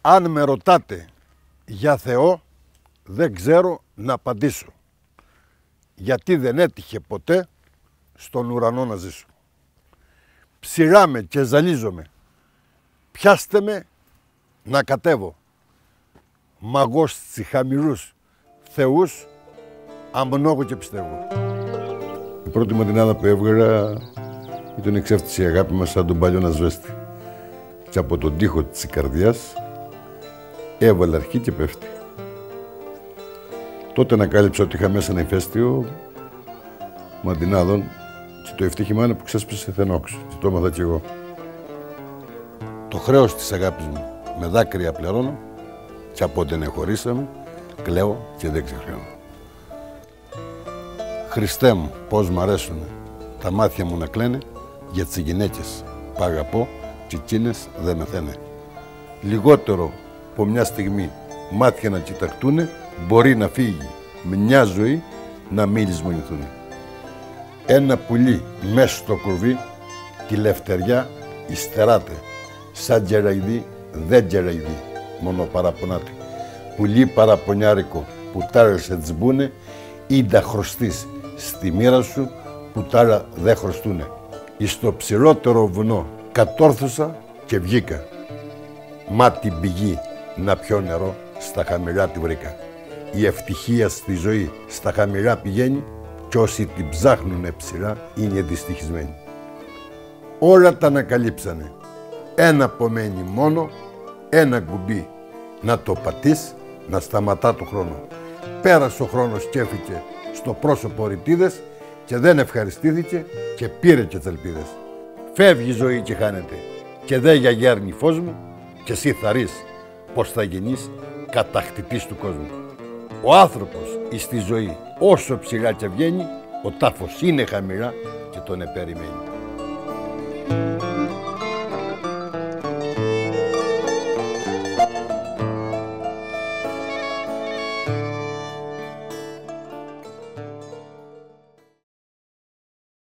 Αν με ρωτάτε για Θεό, δεν ξέρω να απαντήσω. Γιατί δεν έτυχε ποτέ στον ουρανό να ζήσω. Ψηράμε και ζαλίζομαι. Πιάστε με να κατέβω. Μαγός στις χαμηλούς θεούς, αμνόγω και πιστεύω. Η πρώτη μαντινάδα που έβγαλα ήταν εξέφτιση η αγάπη μας σαν τον παλιό ασβέστη. Και από τον τοίχο της καρδιάς έβαλε αρχή και πέφτει. Τότε ανακάλυψα ότι είχα μέσα ένα ηφαίστειο μαντινάδων και το ευτύχημα είναι που ξέσπασε θενόξ και το έμαθα κι εγώ. Το χρέος της αγάπης μου με δάκρυα πληρώνω και από όταν χωρίσαμε κλαίω και δεν ξεχρεώνω. Χριστέ μου, πώς μ' αρέσουν τα μάτια μου να κλαίνε για τις γυναίκες που αγαπώ και εκείνες δεν μεθαίνε. Λιγότερο από μια στιγμή μάτια να κοιταχτούνε μπορεί να φύγει μια ζωή να μην λησμονηθούν. Ένα πουλί μέσα στο κουρβί τη λευτεριά υστεράται. Σαν τζεραϊδί δεν τζεραϊδί, μόνο παραπονάται. Πουλί παραπονιάρικο που τάρα σε τσμπούνε ή τα χρωστείς στη μοίρα σου που τάρα δεν χρωστούνε. Εις το ψηλότερο βουνό κατόρθωσα και βγήκα. Μα την πηγή να πιω νερό στα χαμηλά τη βρήκα. Η ευτυχία στη ζωή στα χαμηλά πηγαίνει κι όσοι την ψάχνουνε ψηλά είναι δυστυχισμένοι. Όλα τα ανακαλύψανε. Ένα απομένει μόνο, ένα κουμπί να το πατείς, να σταματά το χρόνο. Πέρασε ο χρόνος και έφυγε στο πρόσωπο ρητίδες και δεν ευχαριστήθηκε και πήρε και τις ελπίδες. Φεύγει η ζωή και χάνεται και δεν γιαγέρνει φως μου και εσύ θα ρεις πως θα γίνεις κατακτητής του κόσμου. Ο άνθρωπος εις τη ζωή όσο ψηλά και βγαίνει, ο τάφος είναι χαμηλά και τον επεριμένει.